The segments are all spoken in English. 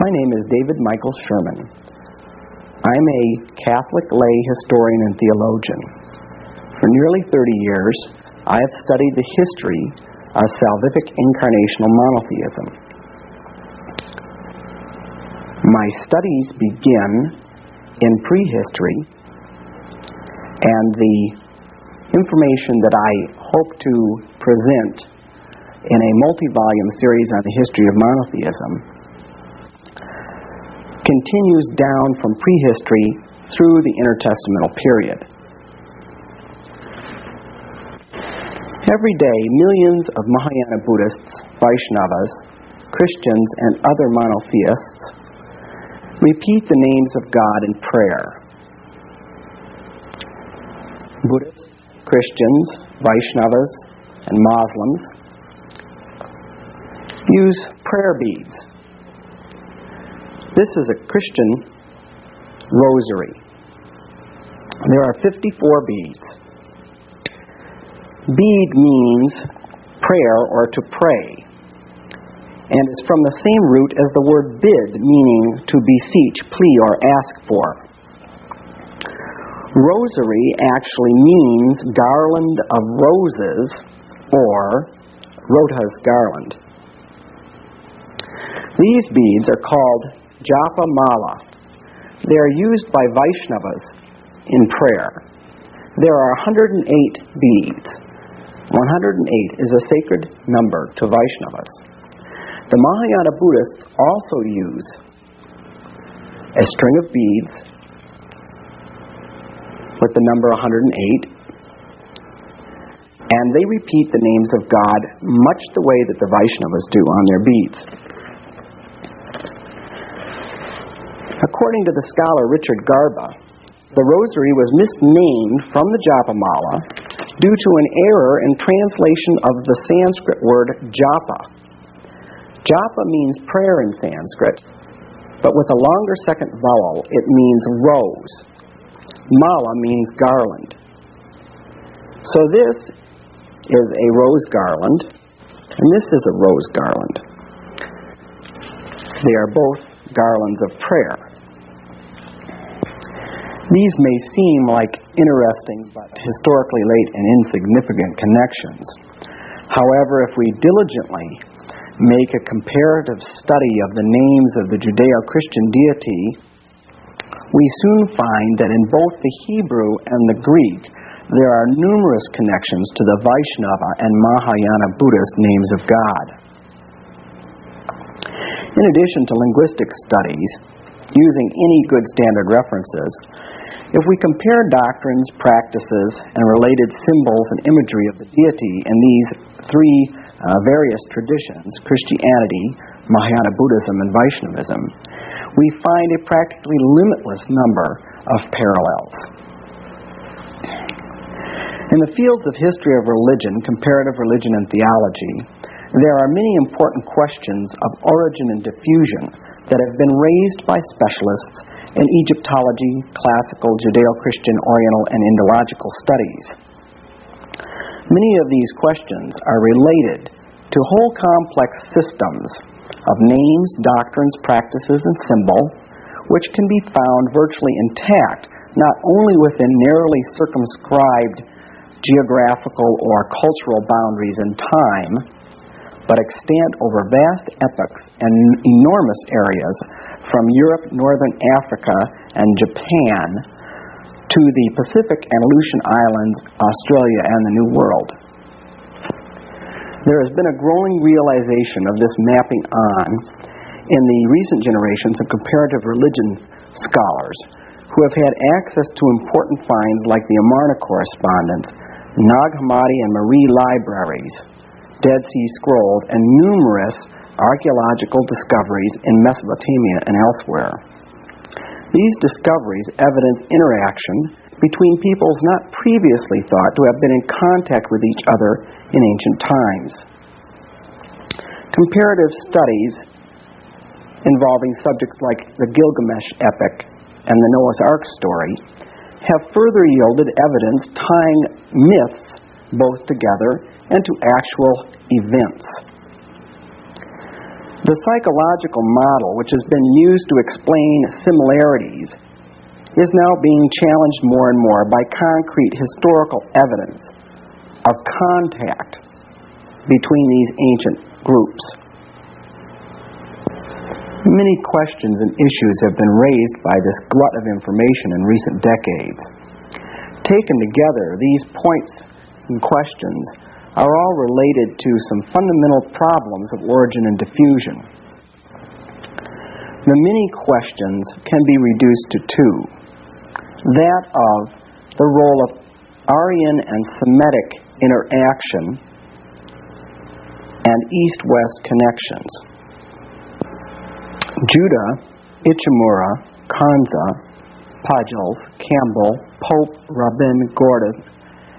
My name is David Michael Sherman. I'm a Catholic lay historian and theologian. For nearly 30 years, I have studied the history of salvific incarnational monotheism. My studies begin in prehistory, and the information that I hope to present in a multi-volume series on the history of monotheism continues down from prehistory through the intertestamental period. Every day, millions of Mahayana Buddhists, Vaishnavas, Christians, and other monotheists repeat the names of God in prayer. Buddhists, Christians, Vaishnavas, and Muslims use prayer beads. This is a Christian rosary. There are 54 beads. Bead means prayer or to pray, and is from the same root as the word bid, meaning to beseech, plea, or ask for. Rosary actually means garland of roses, or Rodha's garland. These beads are called japa mala. They are used by Vaishnavas in prayer. There are 108 beads. 108 is a sacred number to Vaishnavas. The Mahayana Buddhists also use a string of beads with the number 108, and they repeat the names of God much the way that the Vaishnavas do on their beads. According to the scholar Richard Garba, the rosary was misnamed from the Japamala due to an error in translation of the Sanskrit word japa. Japa means prayer in Sanskrit, but with a longer second vowel, it means rose. Mala means garland. So this is a rose garland, and this is a rose garland. They are both garlands of prayer. These may seem like interesting but historically late and insignificant connections. However, if we diligently make a comparative study of the names of the Judeo-Christian deity, we soon find that in both the Hebrew and the Greek, there are numerous connections to the Vaishnava and Mahayana Buddhist names of God. In addition to linguistic studies, using any good standard references, if we compare doctrines, practices, and related symbols and imagery of the deity in these three various traditions, Christianity, Mahayana Buddhism, and Vaishnavism, we find a practically limitless number of parallels. In the fields of history of religion, comparative religion, and theology, there are many important questions of origin and diffusion that have been raised by specialists in Egyptology, classical, Judeo-Christian, Oriental, and Indological studies. Many of these questions are related to whole complex systems of names, doctrines, practices, and symbol, which can be found virtually intact, not only within narrowly circumscribed geographical or cultural boundaries in time, but extend over vast epochs and enormous areas from Europe, Northern Africa, and Japan to the Pacific and Aleutian Islands, Australia, and the New World. There has been a growing realization of this mapping on in the recent generations of comparative religion scholars who have had access to important finds like the Amarna correspondence, Nag Hammadi and Marie libraries, Dead Sea Scrolls, and numerous archaeological discoveries in Mesopotamia and elsewhere. These discoveries evidence interaction between peoples not previously thought to have been in contact with each other in ancient times. Comparative studies involving subjects like the Gilgamesh epic and the Noah's Ark story have further yielded evidence tying myths both together and to actual events. The psychological model, which has been used to explain similarities, is now being challenged more and more by concrete historical evidence of contact between these ancient groups. Many questions and issues have been raised by this glut of information in recent decades. Taken together, these points and questions are all related to some fundamental problems of origin and diffusion. The many questions can be reduced to two: that of the role of Aryan and Semitic interaction and East-West connections. Judah, Ichimura, Kanza, Pagels, Campbell, Pope, Rabin, Goddard,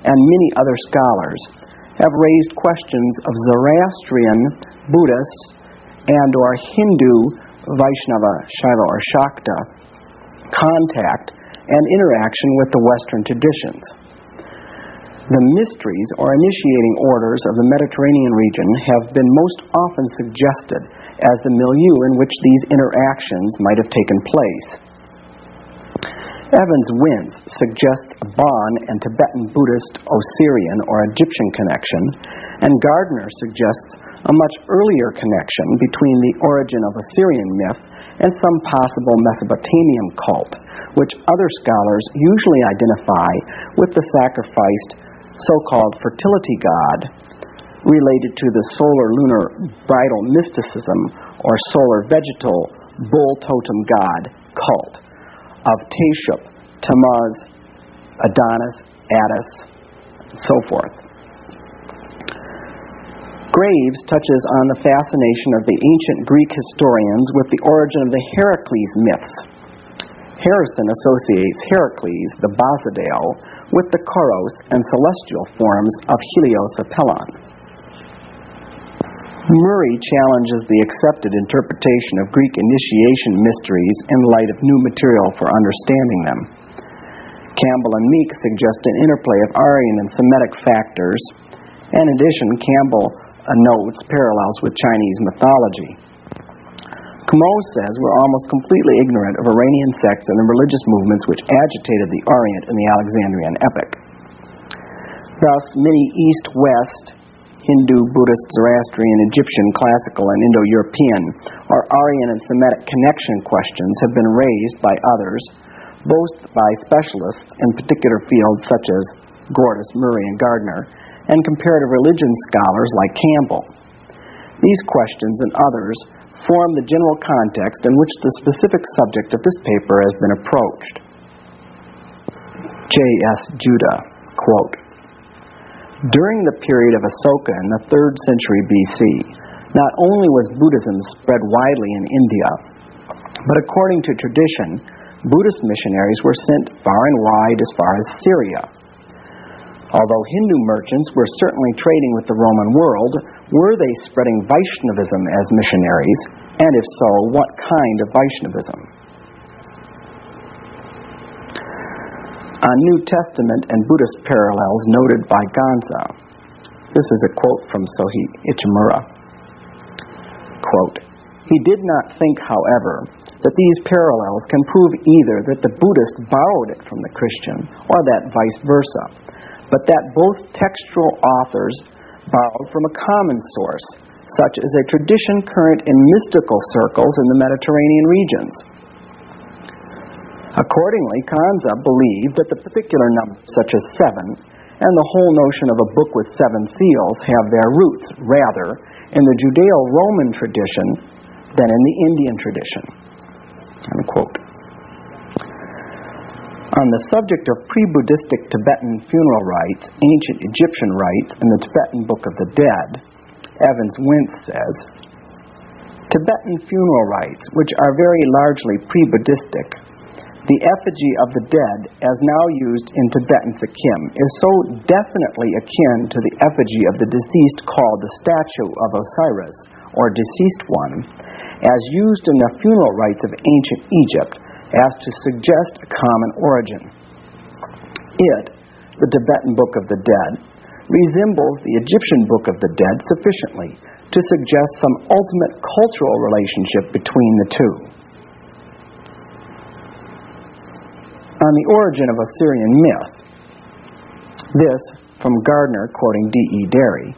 and many other scholars have raised questions of Zoroastrian, Buddhist, and or Hindu, Vaishnava, Shaiva, or Shakta contact and interaction with the Western traditions. The mysteries or initiating orders of the Mediterranean region have been most often suggested as the milieu in which these interactions might have taken place. Evans-Wentz suggests a Bon and Tibetan Buddhist Osirian or Egyptian connection, and Gardner suggests a much earlier connection between the origin of Assyrian myth and some possible Mesopotamian cult, which other scholars usually identify with the sacrificed so-called fertility god related to the solar-lunar bridal mysticism or solar-vegetal bull totem god cult of Teshub, Tammuz, Adonis, Attis, and so forth. Graves touches on the fascination of the ancient Greek historians with the origin of the Heracles myths. Harrison associates Heracles, the Basadale, with the Koros and celestial forms of Helios Apollon. Murray challenges the accepted interpretation of Greek initiation mysteries in light of new material for understanding them. Campbell and Meek suggest an interplay of Aryan and Semitic factors. In addition, Campbell notes parallels with Chinese mythology. Comeau says we're almost completely ignorant of Iranian sects and the religious movements which agitated the Orient in the Alexandrian epoch. Thus, many East-West, Hindu, Buddhist, Zoroastrian, Egyptian, Classical, and Indo-European, or Aryan and Semitic connection questions have been raised by others, both by specialists in particular fields such as Goddard, Murray, and Gardner, and comparative religion scholars like Campbell. These questions and others form the general context in which the specific subject of this paper has been approached. J.S. Judah, quote, "During the period of Asoka in the 3rd century B.C., not only was Buddhism spread widely in India, but according to tradition, Buddhist missionaries were sent far and wide as far as Syria. Although Hindu merchants were certainly trading with the Roman world, were they spreading Vaishnavism as missionaries? And if so, what kind of Vaishnavism?" On New Testament and Buddhist parallels noted by Ganza. This is a quote from Sohi Ichimura. Quote, "He did not think, however, that these parallels can prove either that the Buddhist borrowed it from the Christian or that vice versa, but that both textual authors borrowed from a common source, such as a tradition current in mystical circles in the Mediterranean regions. Accordingly, Kanza believed that the particular numbers, such as 7, and the whole notion of a book with 7 seals have their roots, rather, in the Judeo-Roman tradition than in the Indian tradition." Unquote. On the subject of pre-Buddhistic Tibetan funeral rites, ancient Egyptian rites, and the Tibetan Book of the Dead, Evans-Wentz says, "Tibetan funeral rites, which are very largely pre-Buddhistic, the effigy of the dead, as now used in Tibetan Sikkim, is so definitely akin to the effigy of the deceased called the statue of Osiris, or deceased one, as used in the funeral rites of ancient Egypt, as to suggest a common origin. It, the Tibetan Book of the Dead, resembles the Egyptian Book of the Dead sufficiently to suggest some ultimate cultural relationship between the two. On the origin of Assyrian myth, this from Gardner quoting D.E. Derry.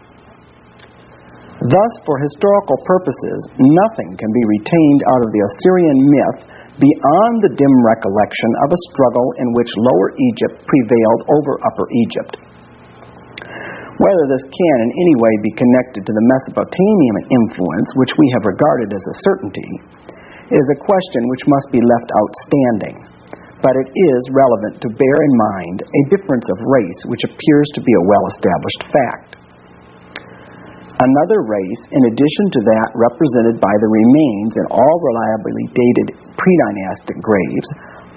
Thus, for historical purposes, nothing can be retained out of the Assyrian myth beyond the dim recollection of a struggle in which Lower Egypt prevailed over Upper Egypt. Whether this can in any way be connected to the Mesopotamian influence, which we have regarded as a certainty, is a question which must be left outstanding, but it is relevant to bear in mind a difference of race which appears to be a well-established fact. Another race, in addition to that represented by the remains in all reliably dated pre-dynastic graves,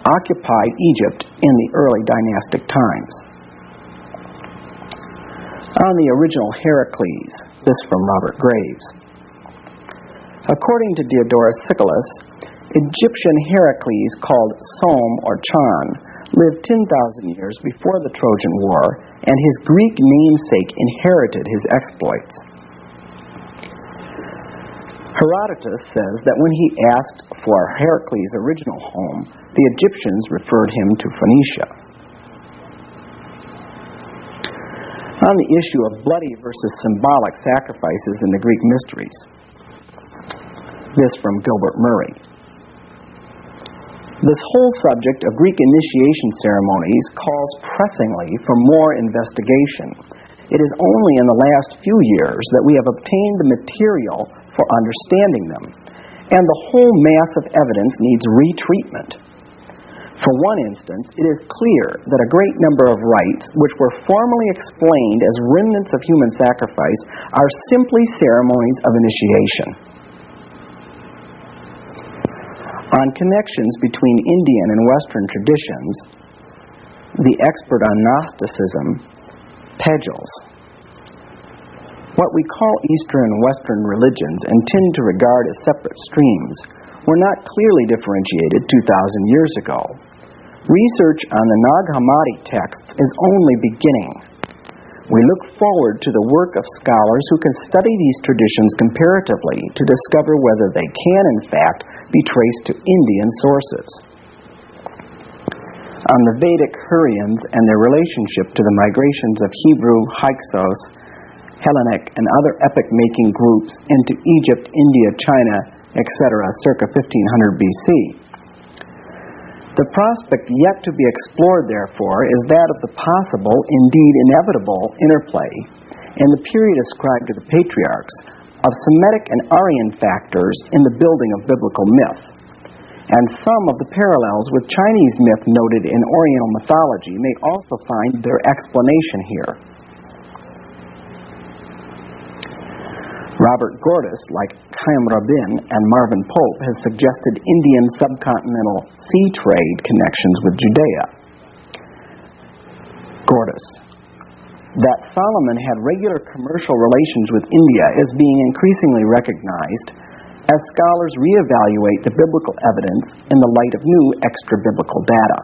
occupied Egypt in the early dynastic times. On the original Heracles, this from Robert Graves. According to Diodorus Siculus, Egyptian Heracles, called Som or Chan, lived 10,000 years before the Trojan War, and his Greek namesake inherited his exploits. Herodotus says that when he asked for Heracles' original home, the Egyptians referred him to Phoenicia. On the issue of bloody versus symbolic sacrifices in the Greek mysteries, this from Gilbert Murray. This whole subject of Greek initiation ceremonies calls pressingly for more investigation. It is only in the last few years that we have obtained the material for understanding them, and the whole mass of evidence needs retreatment. For one instance, it is clear that a great number of rites, which were formally explained as remnants of human sacrifice, are simply ceremonies of initiation. On connections between Indian and Western traditions, the expert on Gnosticism, Pagels. What we call Eastern and Western religions and tend to regard as separate streams were not clearly differentiated 2,000 years ago. Research on the Nag Hammadi texts is only beginning. We look forward to the work of scholars who can study these traditions comparatively to discover whether they can, in fact, be traced to Indian sources. On the Vedic Hurrians and their relationship to the migrations of Hebrew, Hyksos, Hellenic, and other epic-making groups into Egypt, India, China, etc., circa 1500 BC. The prospect yet to be explored, therefore, is that of the possible, indeed inevitable, interplay, in the period ascribed to the patriarchs, of Semitic and Aryan factors in the building of biblical myth. And some of the parallels with Chinese myth noted in Oriental mythology may also find their explanation here. Robert Gordis, like Chaim Rabin and Marvin Pope, has suggested Indian subcontinental sea trade connections with Judea. Gordis, that Solomon had regular commercial relations with India is being increasingly recognized as scholars reevaluate the biblical evidence in the light of new extra-biblical data.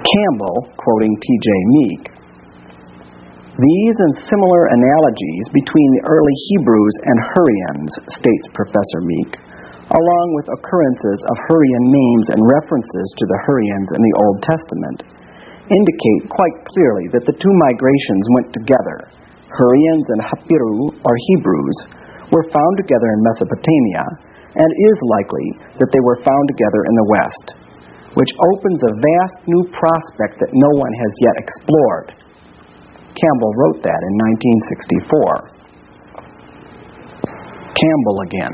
Campbell, quoting T.J. Meek, these and similar analogies between the early Hebrews and Hurrians, states Professor Meek, along with occurrences of Hurrian names and references to the Hurrians in the Old Testament, indicate quite clearly that the two migrations went together. Hurrians and Hapiru, or Hebrews, were found together in Mesopotamia, and it is likely that they were found together in the West, which opens a vast new prospect that no one has yet explored. Campbell wrote that in 1964. Campbell again.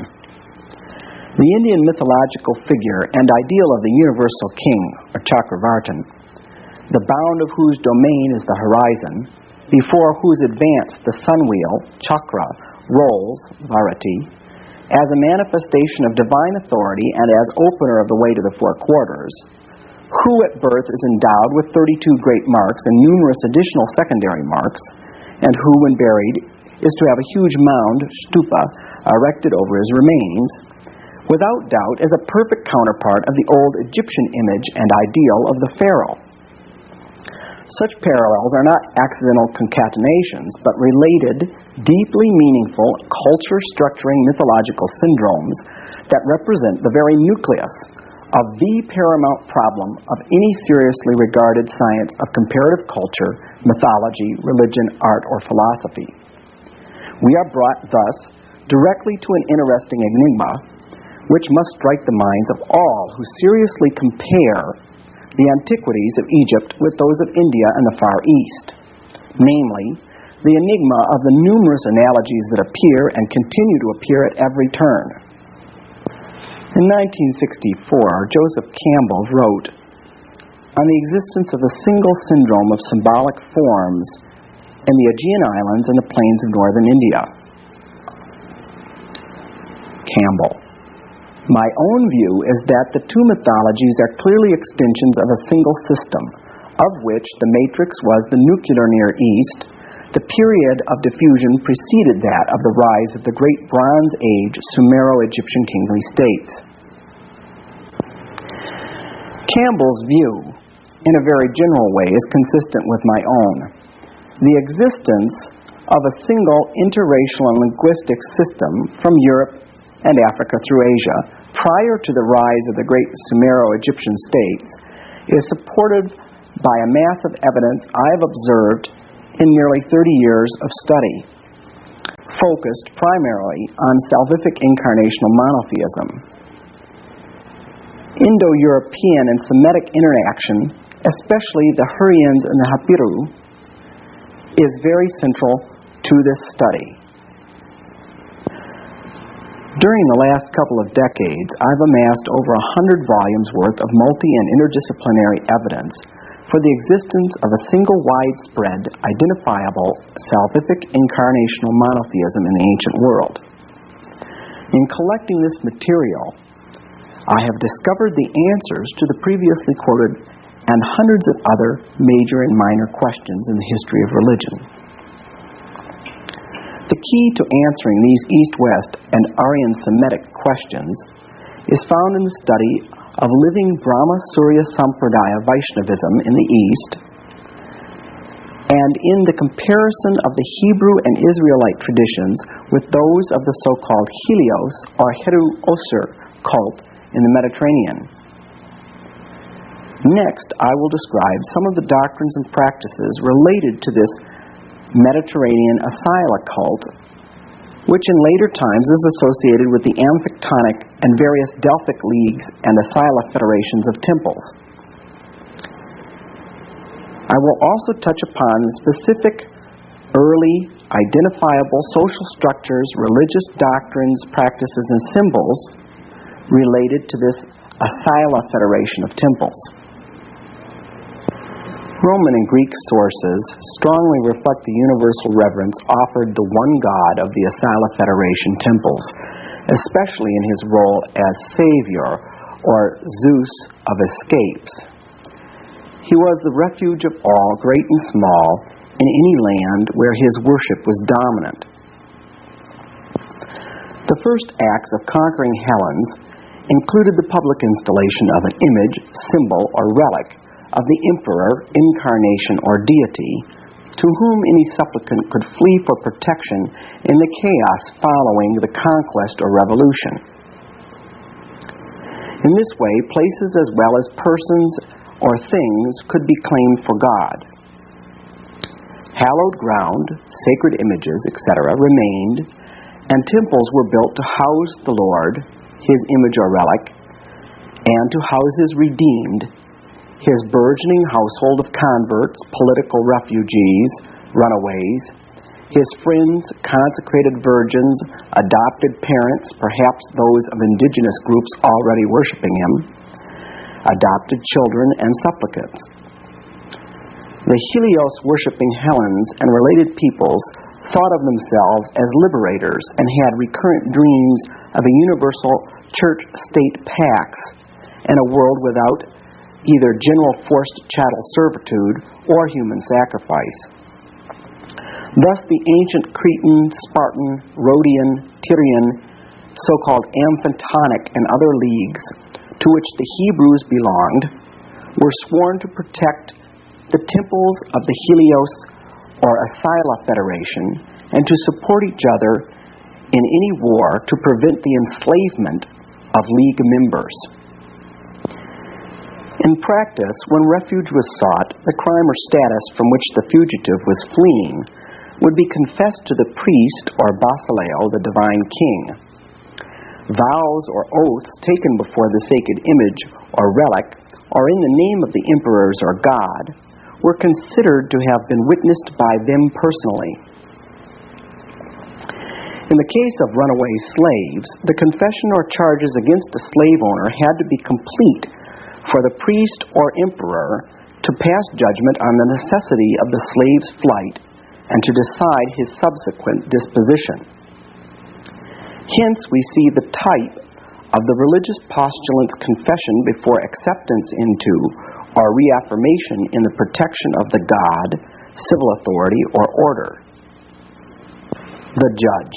The Indian mythological figure and ideal of the universal king, or Chakravartin, the bound of whose domain is the horizon, before whose advance the sun wheel, chakra, rolls, varati, as a manifestation of divine authority and as opener of the way to the four quarters, who at birth is endowed with 32 great marks and numerous additional secondary marks, and who, when buried, is to have a huge mound, stupa, erected over his remains, without doubt is a perfect counterpart of the old Egyptian image and ideal of the pharaoh. Such parallels are not accidental concatenations, but related, deeply meaningful, culture-structuring mythological syndromes that represent the very nucleus of the paramount problem of any seriously regarded science of comparative culture, mythology, religion, art, or philosophy. We are brought, thus, directly to an interesting enigma, which must strike the minds of all who seriously compare the antiquities of Egypt with those of India and the Far East, namely, the enigma of the numerous analogies that appear and continue to appear at every turn. In 1964, Joseph Campbell wrote on the existence of a single syndrome of symbolic forms in the Aegean Islands and the plains of northern India. Campbell: my own view is that the two mythologies are clearly extensions of a single system, of which the matrix was the nuclear Near East. The period of diffusion preceded that of the rise of the great Bronze Age Sumero-Egyptian kingly states. Campbell's view, in a very general way, is consistent with my own. The existence of a single interracial and linguistic system from Europe and Africa through Asia, prior to the rise of the great Sumero-Egyptian states, is supported by a mass of evidence I have observed in nearly 30 years of study, focused primarily on salvific incarnational monotheism. Indo-European and Semitic interaction, especially the Hurrians and the Hapiru, is very central to this study. During the last couple of decades, I've amassed over 100 volumes worth of multi- and interdisciplinary evidence for the existence of a single widespread, identifiable, salvific incarnational monotheism in the ancient world. In collecting this material, I have discovered the answers to the previously quoted and hundreds of other major and minor questions in the history of religion. The key to answering these East-West and Aryan-Semitic questions is found in the study of living Brahma Surya Sampradaya Vaishnavism in the East, and in the comparison of the Hebrew and Israelite traditions with those of the so-called Helios or Heru Osir cult in the Mediterranean. Next, I will describe some of the doctrines and practices related to this Mediterranean Asyla cult, which in later times is associated with the Amphictonic and various Delphic leagues and Asyla Federations of temples. I will also touch upon specific, early, identifiable social structures, religious doctrines, practices, and symbols related to this Asyla Federation of temples. Roman and Greek sources strongly reflect the universal reverence offered the one God of the Asyla Federation temples, especially in his role as Savior, or Zeus of escapes. He was the refuge of all, great and small, in any land where his worship was dominant. The first acts of conquering Hellenes included the public installation of an image, symbol, or relic of the emperor, incarnation, or deity, to whom any supplicant could flee for protection in the chaos following the conquest or revolution. In this way, places as well as persons or things could be claimed for God. Hallowed ground, sacred images, etc., remained, and temples were built to house the Lord, his image or relic, and to house his redeemed, his burgeoning household of converts, political refugees, runaways, his friends, consecrated virgins, adopted parents, perhaps those of indigenous groups already worshiping him, adopted children, and supplicants. The Helios-worshipping Hellenes and related peoples thought of themselves as liberators and had recurrent dreams of a universal church-state pax and a world without either general forced chattel servitude or human sacrifice. Thus the ancient Cretan, Spartan, Rhodian, Tyrian, so-called Amphictonic and other leagues to which the Hebrews belonged were sworn to protect the temples of the Helios or Asyla Federation and to support each other in any war to prevent the enslavement of League members. In practice, when refuge was sought, the crime or status from which the fugitive was fleeing would be confessed to the priest or basileio, the divine king. Vows or oaths taken before the sacred image or relic or in the name of the emperors or god were considered to have been witnessed by them personally. In the case of runaway slaves, the confession or charges against a slave owner had to be complete for the priest or emperor to pass judgment on the necessity of the slave's flight and to decide his subsequent disposition. Hence, we see the type of the religious postulant's confession before acceptance into or reaffirmation in the protection of the god, civil authority, or order. The judge.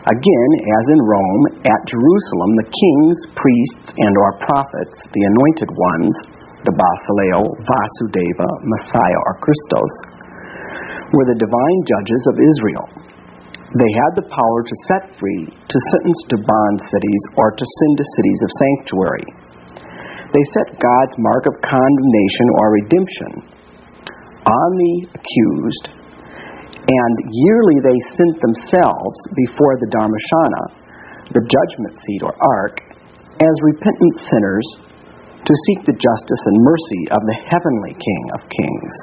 Again, as in Rome, at Jerusalem, the kings, priests, and or prophets, the anointed ones, the Basileio, Vasudeva, Messiah, or Christos, were the divine judges of Israel. They had the power to set free, to sentence to bond cities, or to send to cities of sanctuary. They set God's mark of condemnation or redemption on the accused, and yearly they sent themselves before the Dharmashana, the judgment seat or ark, as repentant sinners to seek the justice and mercy of the heavenly King of Kings.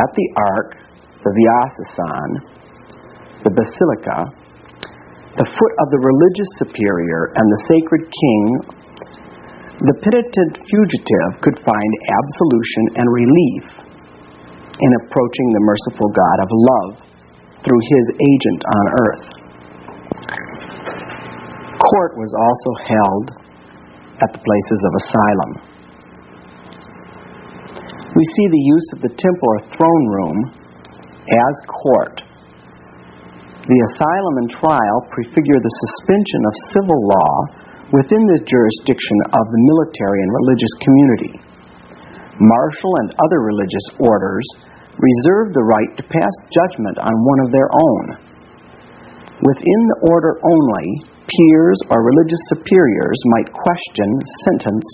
At the ark, the Vyasasan, the basilica, the foot of the religious superior and the sacred king, the penitent fugitive could find absolution and relief in approaching the merciful God of love through his agent on earth. Court was also held at the places of asylum. We see the use of the temple or throne room as court. The asylum and trial prefigure the suspension of civil law within the jurisdiction of the military and religious community. Martial and other religious orders reserve the right to pass judgment on one of their own. Within the order only, peers or religious superiors might question, sentence,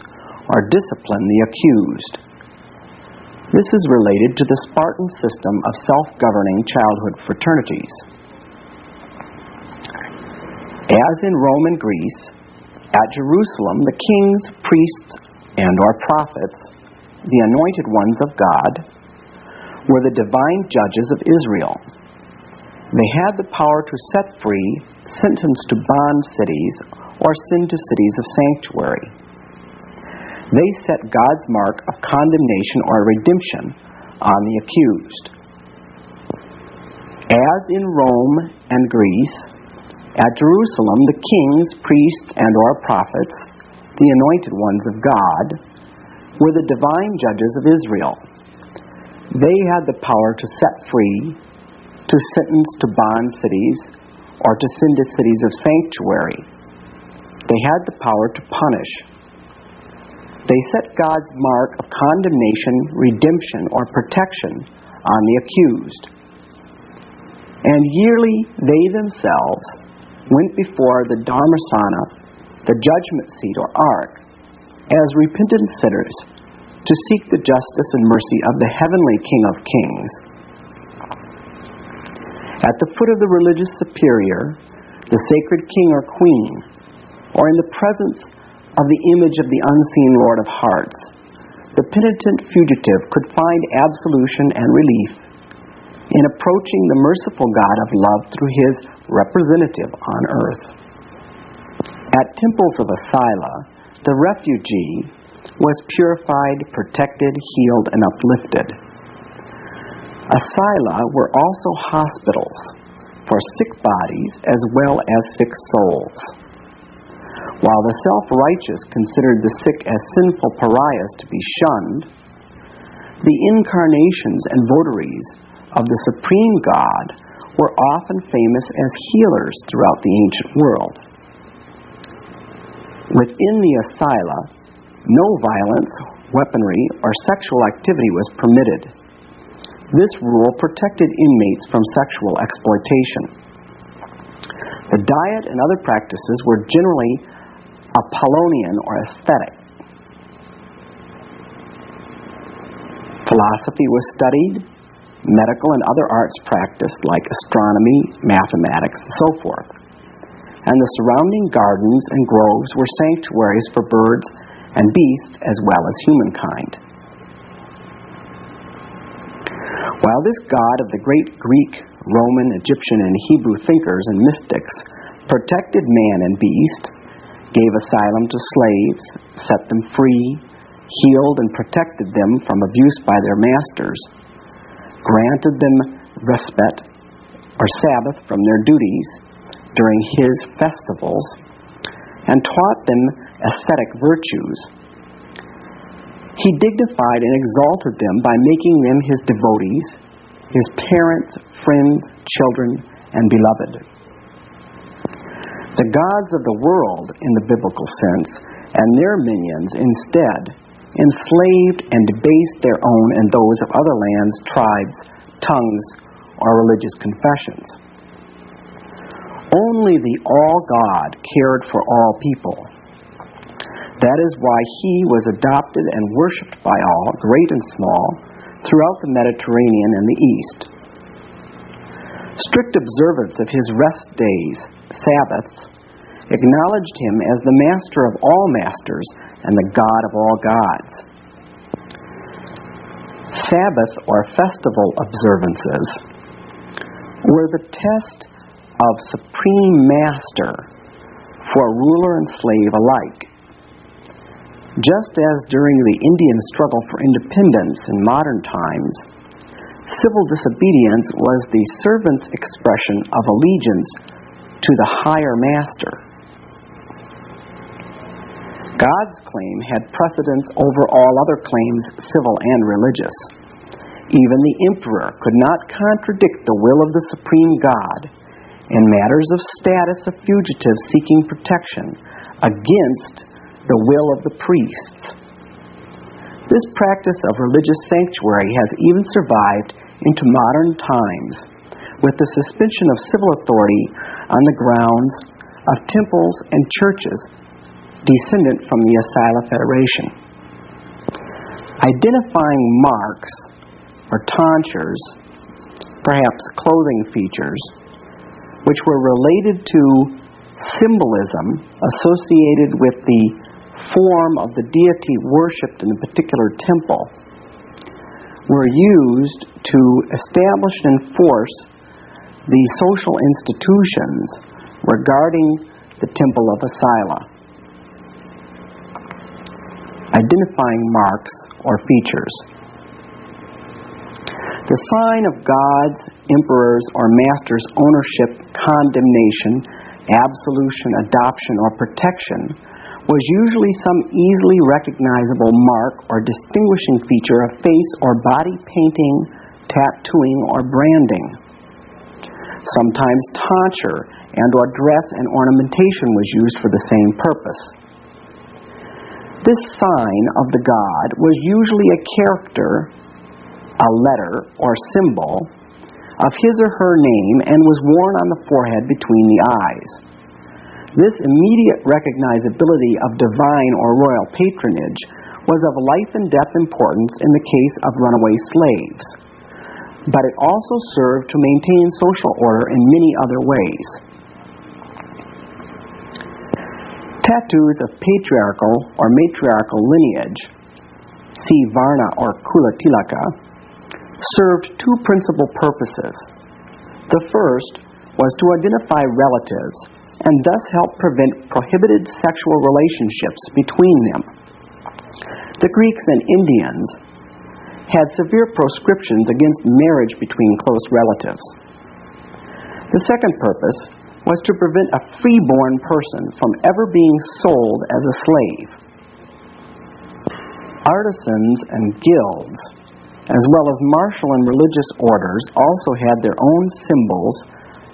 or discipline the accused. This is related to the Spartan system of self-governing childhood fraternities. As in Rome and Greece, at Jerusalem, the kings, priests, and or prophets, the anointed ones of God, were the divine judges of Israel. They had the power to set free, sentence to bond cities, or send to cities of sanctuary. They set God's mark of condemnation or redemption on the accused. As in Rome and Greece, at Jerusalem, the kings, priests, and or prophets, the anointed ones of God, were the divine judges of Israel. They had the power to set free, to sentence to bond cities, or to send to cities of sanctuary. They had the power to punish. They set God's mark of condemnation, redemption, or protection on the accused. And yearly they themselves went before the Dharmasana, the judgment seat or ark, as repentant sinners to seek the justice and mercy of the heavenly King of Kings. At the foot of the religious superior, the sacred king or queen, or in the presence of the image of the unseen Lord of Hearts, the penitent fugitive could find absolution and relief in approaching the merciful God of love through his representative on earth. At temples of Asyla, the refugee was purified, protected, healed, and uplifted. Asyla were also hospitals for sick bodies as well as sick souls. While the self-righteous considered the sick as sinful pariahs to be shunned, the incarnations and votaries of the Supreme God were often famous as healers throughout the ancient world. Within the Asyla, no violence weaponry, or sexual activity was permitted. This rule protected inmates from sexual exploitation. The diet and other practices were generally Apollonian or aesthetic. Philosophy was studied, medical and other arts practiced like astronomy, mathematics, and so forth. And the surrounding gardens and groves were sanctuaries for birds and beasts as well as humankind. While this god of the great Greek, Roman, Egyptian, and Hebrew thinkers and mystics protected man and beast, gave asylum to slaves, set them free, healed and protected them from abuse by their masters, granted them respite or Sabbath from their duties during his festivals, and taught them ascetic virtues, he dignified and exalted them by making them his devotees, his parents, friends, children, and beloved. The gods of the world, in the biblical sense, and their minions instead enslaved and debased their own and those of other lands, tribes, tongues, or religious confessions. Only the All-God cared for all people. That is why he was adopted and worshipped by all, great and small, throughout the Mediterranean and the East. Strict observance of his rest days, Sabbaths, acknowledged him as the master of all masters and the God of all gods. Sabbath or festival observances were the test of supreme master for ruler and slave alike. Just as during the Indian struggle for independence in modern times, civil disobedience was the servant's expression of allegiance to the higher master. God's claim had precedence over all other claims, civil and religious. Even the emperor could not contradict the will of the supreme God in matters of status of fugitives seeking protection against the will of the priests. This practice of religious sanctuary has even survived into modern times, with the suspension of civil authority on the grounds of temples and churches descendant from the Asyla Federation. Identifying marks or tonsures, perhaps clothing features, which were related to symbolism associated with the form of the deity worshipped in a particular temple, were used to establish and enforce the social institutions regarding the Temple of Asyla. Identifying marks or features. The sign of God's, emperor's, or master's ownership, condemnation, absolution, adoption, or protection was usually some easily recognizable mark or distinguishing feature of face or body painting, tattooing, or branding. Sometimes tonsure and or dress and ornamentation was used for the same purpose. This sign of the god was usually a character, a letter, or symbol of his or her name and was worn on the forehead between the eyes. This immediate recognizability of divine or royal patronage was of life and death importance in the case of runaway slaves, but it also served to maintain social order in many other ways. Tattoos of patriarchal or matriarchal lineage, see Varna or Kula Tilaka, served two principal purposes. The first was to identify relatives and thus help prevent prohibited sexual relationships between them. The Greeks and Indians had severe proscriptions against marriage between close relatives. The second purpose was to prevent a freeborn person from ever being sold as a slave. Artisans and guilds, as well as martial and religious orders, also had their own symbols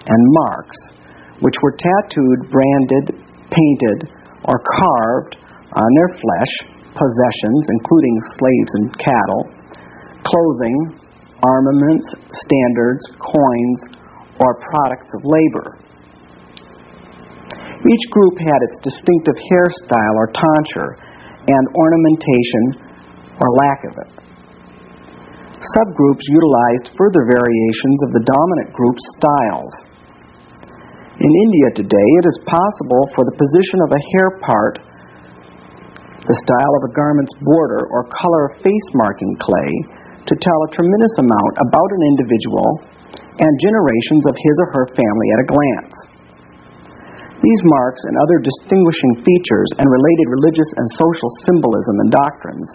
and marks, which were tattooed, branded, painted, or carved on their flesh possessions, including slaves and cattle, clothing, armaments, standards, coins, or products of labor. Each group had its distinctive hairstyle or tonsure and ornamentation or lack of it. Subgroups utilized further variations of the dominant group's styles. In India today, it is possible for the position of a hair part, the style of a garment's border, or color of face marking clay to tell a tremendous amount about an individual and generations of his or her family at a glance. These marks and other distinguishing features and related religious and social symbolism and doctrines,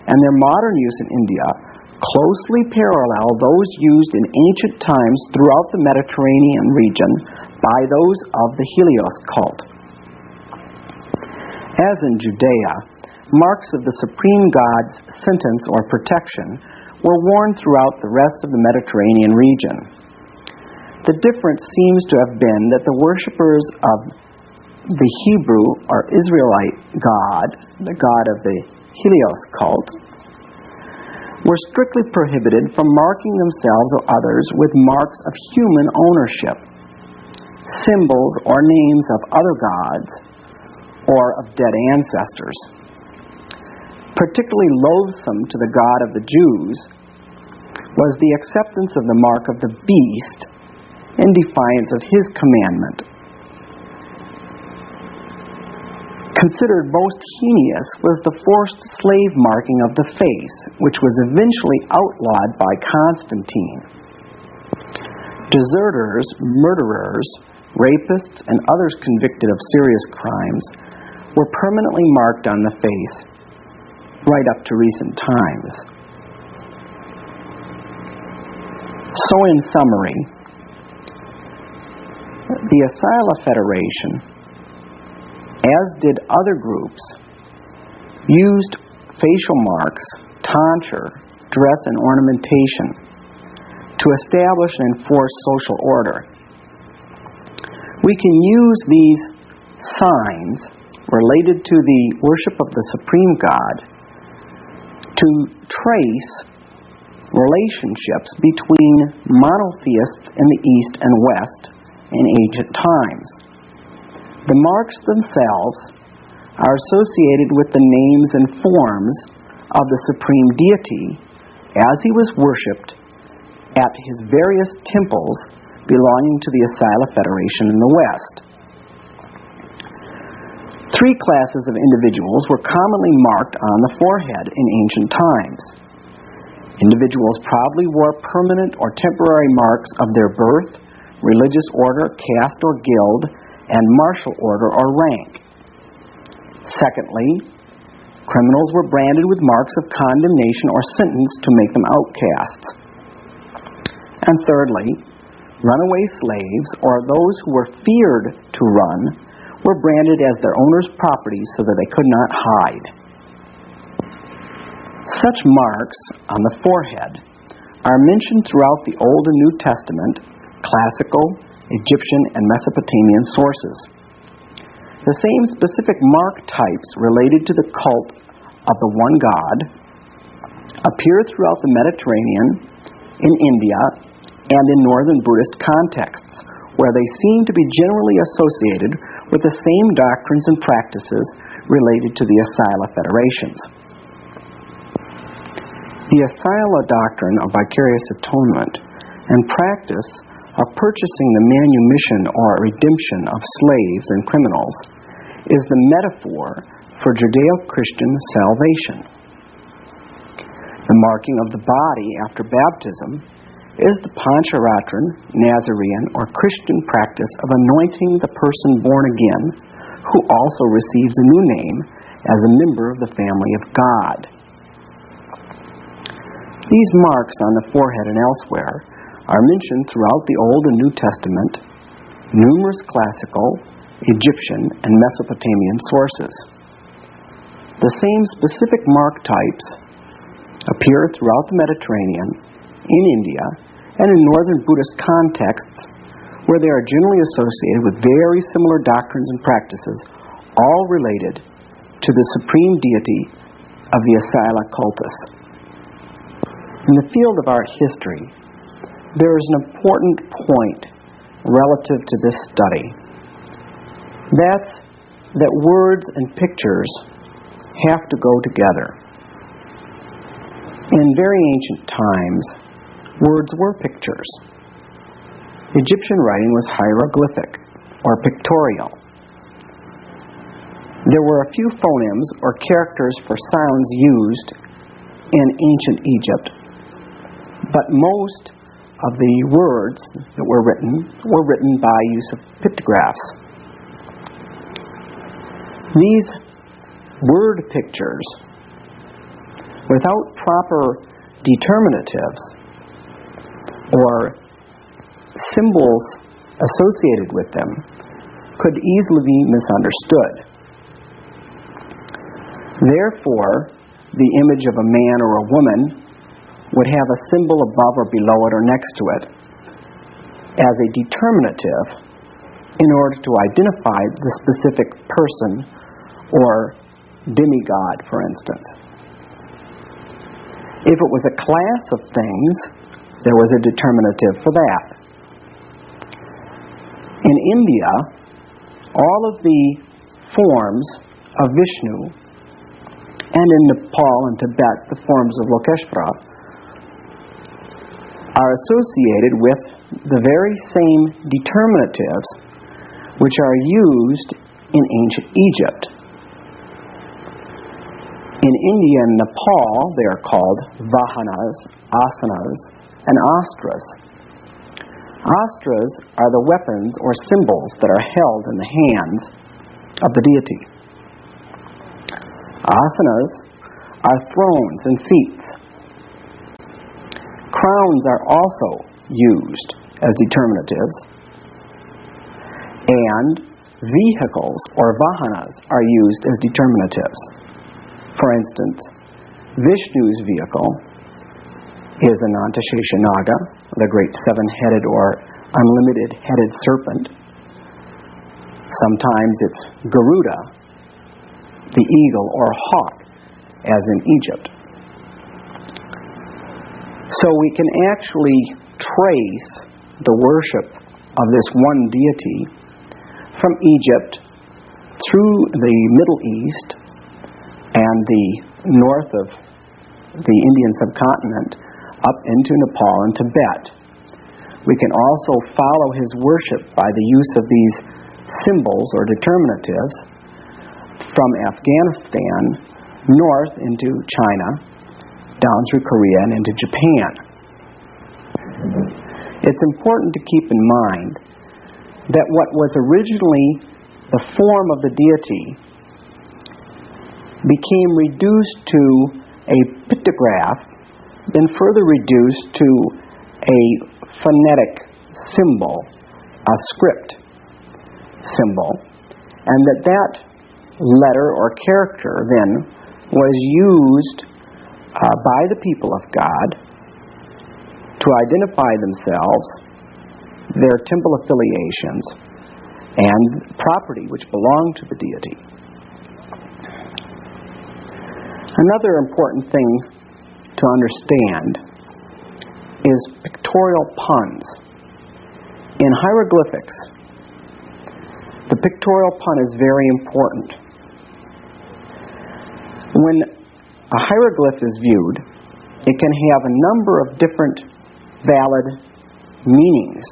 and their modern use in India, closely parallel those used in ancient times throughout the Mediterranean region by those of the Helios cult. As in Judea, marks of the supreme God's sentence or protection were worn throughout the rest of the Mediterranean region. The difference seems to have been that the worshippers of the Hebrew or Israelite God, the God of the Helios cult, were strictly prohibited from marking themselves or others with marks of human ownership, symbols or names of other gods, or of dead ancestors. Particularly loathsome to the God of the Jews was the acceptance of the mark of the beast in defiance of his commandment. Considered most heinous was the forced slave marking of the face, which was eventually outlawed by Constantine. Deserters, murderers, rapists, and others convicted of serious crimes were permanently marked on the face right up to recent times. So in summary, the Asyla Federation, as did other groups, used facial marks, tonsure, dress, and ornamentation to establish and enforce social order. We can use these signs related to the worship of the Supreme God to trace relationships between monotheists in the East and West in ancient times. The marks themselves are associated with the names and forms of the supreme deity as he was worshipped at his various temples belonging to the Asyla Federation in the West. Three classes of individuals were commonly marked on the forehead in ancient times. Individuals probably wore permanent or temporary marks of their birth, religious order, caste or guild, and martial order or rank. Secondly, criminals were branded with marks of condemnation or sentence to make them outcasts. And thirdly, runaway slaves or those who were feared to run were branded as their owner's property so that they could not hide. Such marks on the forehead are mentioned throughout the Old and New Testament, classical, Egyptian, and Mesopotamian sources. The same specific mark types related to the cult of the one God appear throughout the Mediterranean, in India, and in northern Buddhist contexts, where they seem to be generally associated with the same doctrines and practices related to the Asyla Federations. The Asyla doctrine of vicarious atonement and practice of purchasing the manumission or redemption of slaves and criminals is the metaphor for Judeo-Christian salvation. The marking of the body after baptism is the Pancharatran, Nazarene, or Christian practice of anointing the person born again, who also receives a new name as a member of the family of God. These marks on the forehead and elsewhere are mentioned throughout the Old and New Testament, numerous classical, Egyptian, and Mesopotamian sources. The same specific mark types appear throughout the Mediterranean, in India, and in northern Buddhist contexts, where they are generally associated with very similar doctrines and practices, all related to the supreme deity of the Asyla cultus. In the field of art history, there is an important point relative to this study. That's that words and pictures have to go together. In very ancient times, words were pictures. Egyptian writing was hieroglyphic or pictorial. There were a few phonemes or characters for sounds used in ancient Egypt, but most of the words that were written by use of pictographs. These word pictures, without proper determinatives or symbols associated with them, could easily be misunderstood. Therefore, the image of a man or a woman would have a symbol above or below it or next to it as a determinative in order to identify the specific person or demigod, for instance. If it was a class of things, there was a determinative for that. In India, all of the forms of Vishnu, and in Nepal and Tibet, the forms of Lokeshvara, are associated with the very same determinatives which are used in ancient Egypt. In India and Nepal, they are called vahanas, asanas, and astras. Astras are the weapons or symbols that are held in the hands of the deity. Asanas are thrones and seats. Crowns are also used as determinatives, and vehicles or vahanas are used as determinatives. For instance, Vishnu's vehicle is Anantashesha Naga, the great seven-headed or unlimited-headed serpent. Sometimes it's Garuda, the eagle or hawk, as in Egypt. So we can actually trace the worship of this one deity from Egypt through the Middle East and the north of the Indian subcontinent up into Nepal and Tibet. We can also follow his worship by the use of these symbols or determinatives from Afghanistan north into China, down through Korea and into Japan. It's important to keep in mind that what was originally the form of the deity became reduced to a pictograph, then further reduced to a phonetic symbol, a script symbol, and that letter or character then was used by the people of God to identify themselves, their temple affiliations, and property which belonged to the deity. Another important thing to understand is pictorial puns. In hieroglyphics, the pictorial pun is very important. When a hieroglyph is viewed, it can have a number of different valid meanings.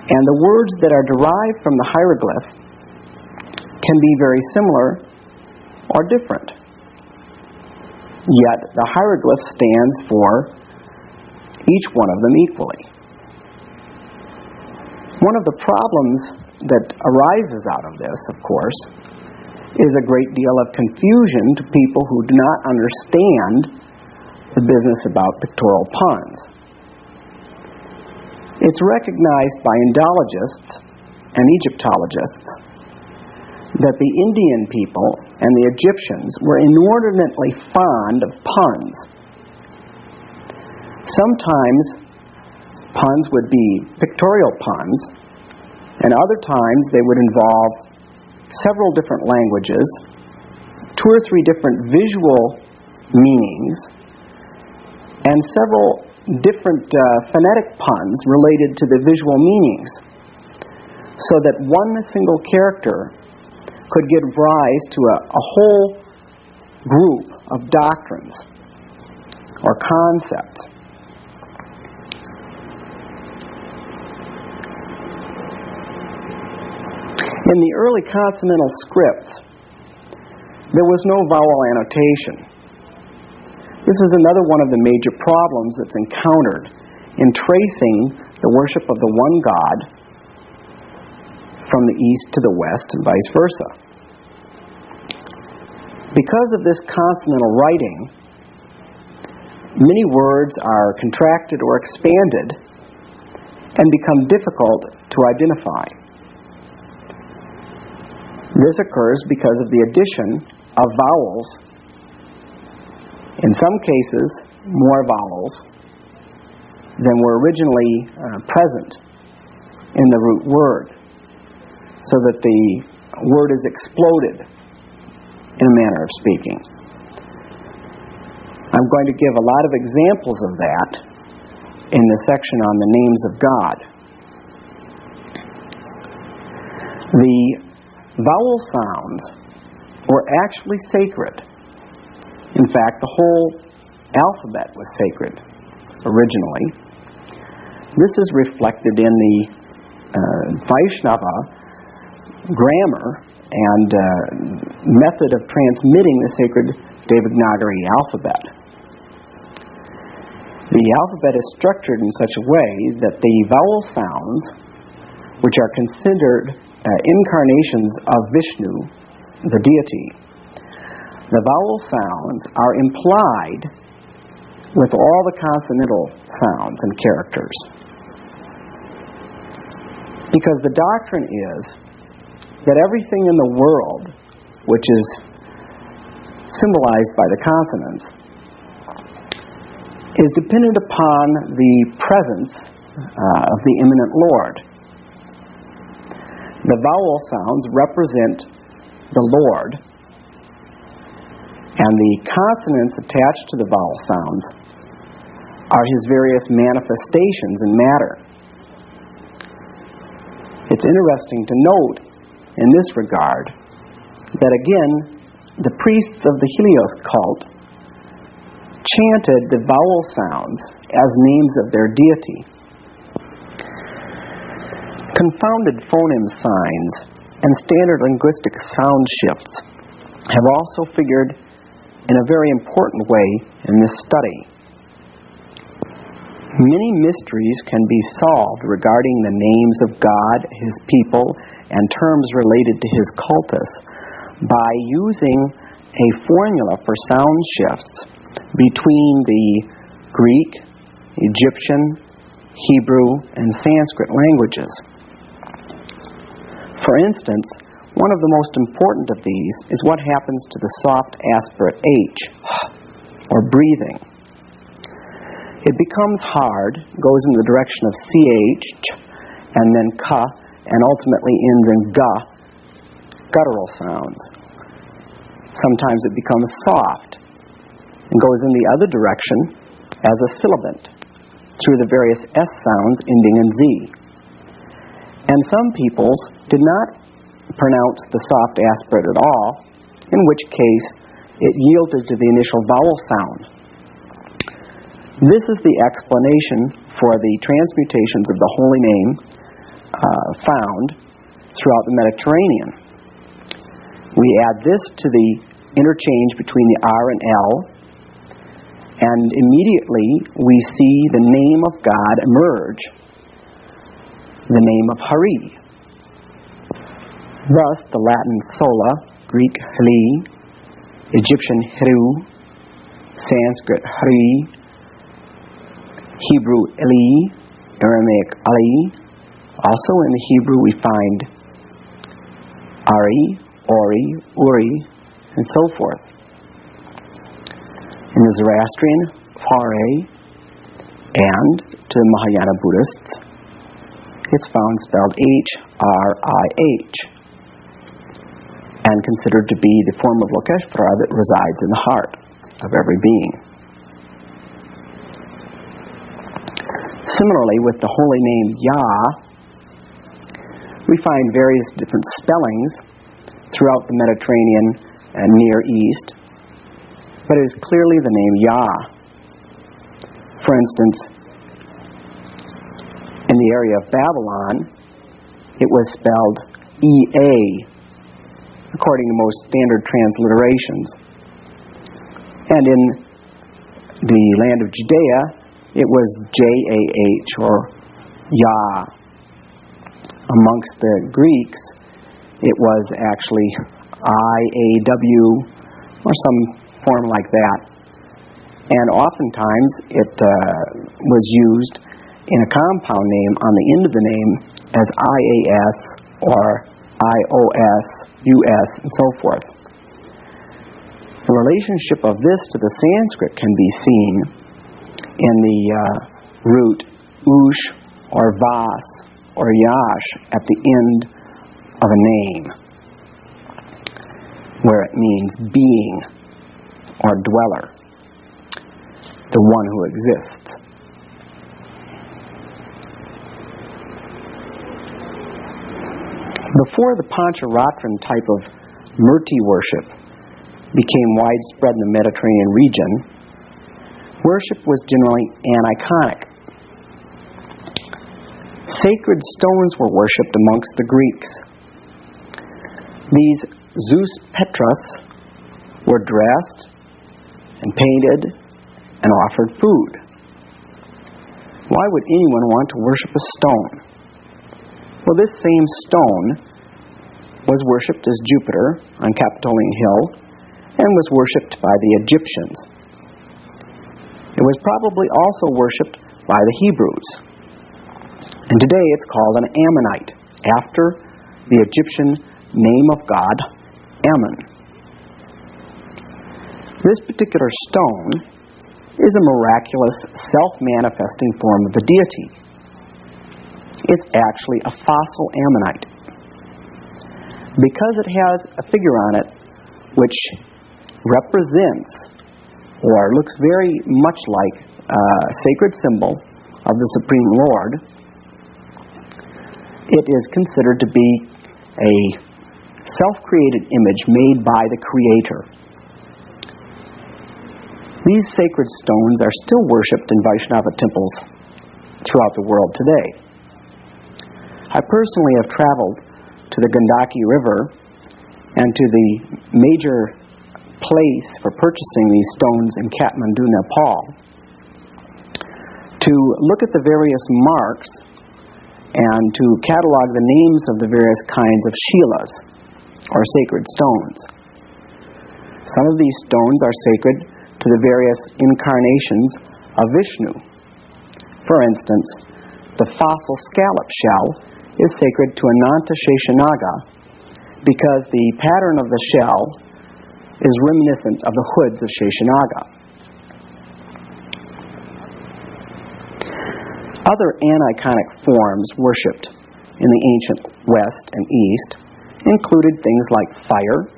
And the words that are derived from the hieroglyph can be very similar or different. Yet the hieroglyph stands for each one of them equally. One of the problems that arises out of this, of course, is a great deal of confusion to people who do not understand the business about pictorial puns. It's recognized by Indologists and Egyptologists that the Indian people and the Egyptians were inordinately fond of puns. Sometimes puns would be pictorial puns, and other times they would involve several different languages to 2 or 3 different visual meanings, and several different phonetic puns related to the visual meanings, so that one single character could give rise to a whole group of doctrines or concepts. In the early consonantal scripts, there was no vowel annotation. This is another one of the major problems that's encountered in tracing the worship of the one God from the east to the west and vice versa. Because of this consonantal writing, many words are contracted or expanded and become difficult to identify. This occurs because of the addition of vowels, in some cases more vowels than were originally present in the root word, so that the word is exploded in a manner of speaking. I'm going to give a lot of examples of that in the section on the names of God. The vowel sounds were actually sacred. In fact, the whole alphabet was sacred originally. This is reflected in the Vaishnava grammar and method of transmitting the sacred Devanagari alphabet. The alphabet is structured in such a way that the vowel sounds, which are considered incarnations of Vishnu, the deity, the vowel sounds are implied with all the consonantal sounds and characters. Because the doctrine is that everything in the world, which is symbolized by the consonants, is dependent upon the presence of the immanent Lord. The vowel sounds represent the Lord, and the consonants attached to the vowel sounds are his various manifestations in matter. It's interesting to note in this regard that again, the priests of the Helios cult chanted the vowel sounds as names of their deity. Confounded phoneme signs and standard linguistic sound shifts have also figured in a very important way in this study. Many mysteries can be solved regarding the names of God, his people, and terms related to his cultus by using a formula for sound shifts between the Greek, Egyptian, Hebrew, and Sanskrit languages. For instance, one of the most important of these is what happens to the soft aspirate H, or breathing. It becomes hard, goes in the direction of CH, and then K, and ultimately ends in G, guttural sounds. Sometimes it becomes soft, and goes in the other direction as a sibilant, through the various S sounds ending in Z. And some peoples did not pronounce the soft aspirate at all, in which case it yielded to the initial vowel sound. This is the explanation for the transmutations of the holy name found throughout the Mediterranean. We add this to the interchange between the R and L, and immediately we see the name of God emerge, the name of Hari. Thus, the Latin sola, Greek hli, Egyptian hiru, Sanskrit hari, Hebrew eli, Aramaic ali. Also in the Hebrew we find Ari, Ori, Uri, and so forth. In the Zoroastrian, Fare, and to the Mahayana Buddhists, it's found spelled H-R-I-H. and considered to be the form of Lokeshvara that resides in the heart of every being. Similarly, with the holy name Yah, we find various different spellings throughout the Mediterranean and Near East, but it is clearly the name Yah. For instance, in the area of Babylon, it was spelled E-A, according to most standard transliterations. And in the land of Judea, it was J-A-H, or Yah. Amongst the Greeks, it was actually I-A-W, or some form like that. And oftentimes, it was used in a compound name on the end of the name as I-A-S, or I-O-S, U-S, and so forth. The relationship of this to the Sanskrit can be seen in the root ush, or vas, or yash at the end of a name, where it means being or dweller, the one who exists. Before the Pancharatran type of Murti worship became widespread in the Mediterranean region, worship was generally aniconic. Sacred stones were worshipped amongst the Greeks. These Zeus Petras were dressed and painted and offered food. Why would anyone want to worship a stone? Well, this same stone was worshipped as Jupiter on Capitolian Hill and was worshipped by the Egyptians. It was probably also worshipped by the Hebrews. And today it's called an ammonite, after the Egyptian name of God, Ammon. This particular stone is a miraculous, self-manifesting form of the deity. It's actually a fossil ammonite. Because it has a figure on it which represents or looks very much like a sacred symbol of the Supreme Lord, it is considered to be a self-created image made by the Creator. These sacred stones are still worshipped in Vaishnava temples throughout the world today. I personally have traveled to the Gandaki River and to the major place for purchasing these stones in Kathmandu, Nepal, to look at the various marks and to catalog the names of the various kinds of shilas, or sacred stones. Some of these stones are sacred to the various incarnations of Vishnu. For instance, the fossil scallop shell is sacred to Ananta Sheshanaga because the pattern of the shell is reminiscent of the hoods of Sheshanaga. Other aniconic forms worshipped in the ancient West and East included things like fire.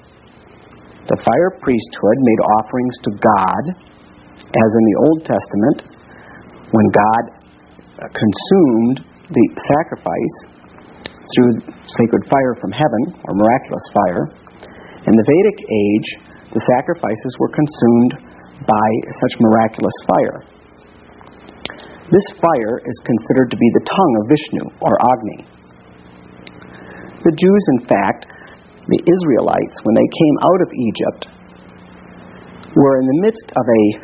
The fire priesthood made offerings to God, as in the Old Testament, when God consumed the sacrifice through sacred fire from heaven, or miraculous fire. In the Vedic age, the sacrifices were consumed by such miraculous fire. This fire is considered to be the tongue of Vishnu, or Agni. The Jews, in fact, the Israelites, when they came out of Egypt, were in the midst of a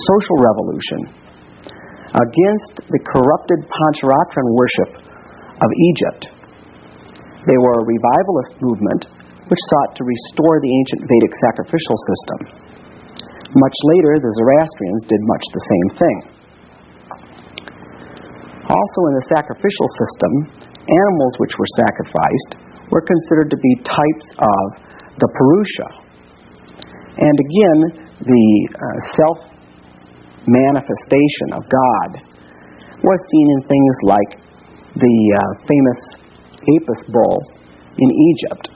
social revolution against the corrupted Pancharatran worship of Egypt. They were a revivalist movement which sought to restore the ancient Vedic sacrificial system. Much later, the Zoroastrians did much the same thing. Also in the sacrificial system, animals which were sacrificed were considered to be types of the Purusha. And again, the self-manifestation of God was seen in things like the famous Apis bull in Egypt,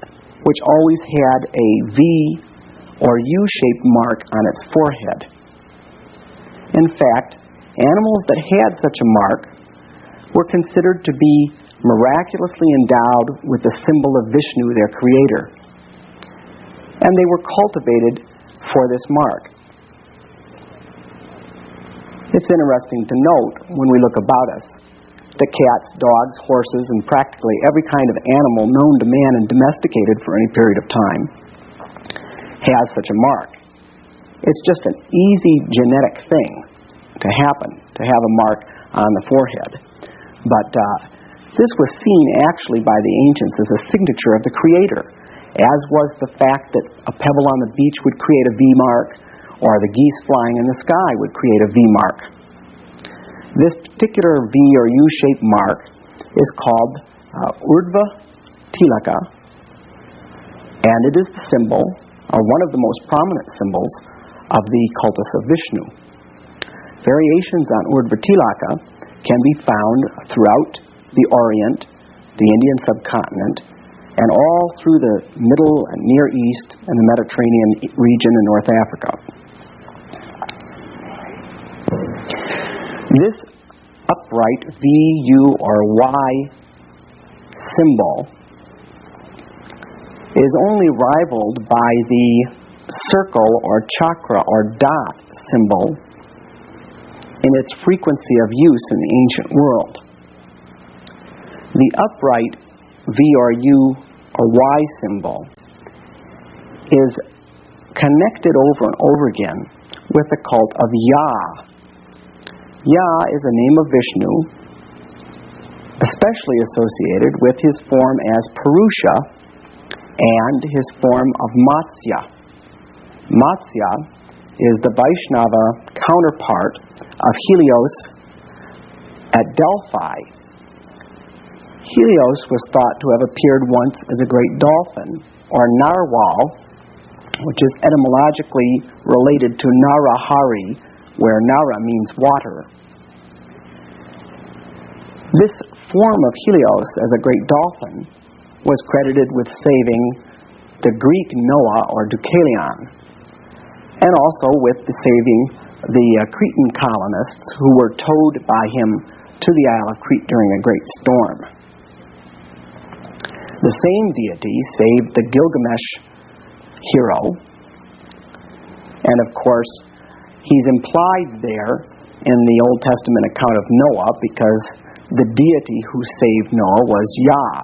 which always had a V or U-shaped mark on its forehead. In fact, animals that had such a mark were considered to be miraculously endowed with the symbol of Vishnu, their creator. And they were cultivated for this mark. It's interesting to note, when we look about us, that cats, dogs, horses, and practically every kind of animal known to man and domesticated for any period of time has such a mark. It's just an easy genetic thing to happen, to have a mark on the forehead. But this was seen actually by the ancients as a signature of the Creator, as was the fact that a pebble on the beach would create a V mark, or the geese flying in the sky would create a V mark. This particular V or U-shaped mark is called Urdhva Tilaka, and it is the symbol, or one of the most prominent symbols, of the cultus of Vishnu. Variations on Urdhva Tilaka can be found throughout the Orient, the Indian subcontinent, and all through the Middle and Near East and the Mediterranean region in North Africa. This upright V, U, or Y symbol is only rivaled by the circle or chakra or dot symbol in its frequency of use in the ancient world. The upright V or U or Y symbol is connected over and over again with the cult of Yah. Yah is a name of Vishnu, especially associated with his form as Purusha and his form of Matsya. Matsya is the Vaishnava counterpart of Helios at Delphi. Helios was thought to have appeared once as a great dolphin, or narwhal, which is etymologically related to Narahari, where Nara means water. This form of Helios as a great dolphin was credited with saving the Greek Noah, or Deucalion, and also with saving the Cretan colonists who were towed by him to the Isle of Crete during a great storm. The same deity saved the Gilgamesh hero, and of course he's implied there in the Old Testament account of Noah because the deity who saved Noah was Yah.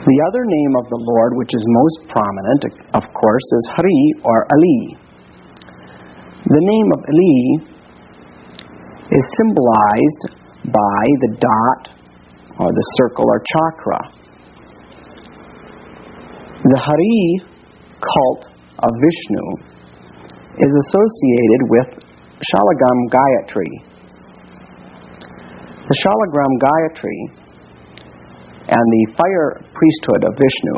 The other name of the Lord, which is most prominent, of course, is Hari or Ali. The name of Ali is symbolized by the dot or the circle or chakra. The Hari cult of Vishnu is associated with Shalagram Gayatri. The Shalagram Gayatri and the fire priesthood of Vishnu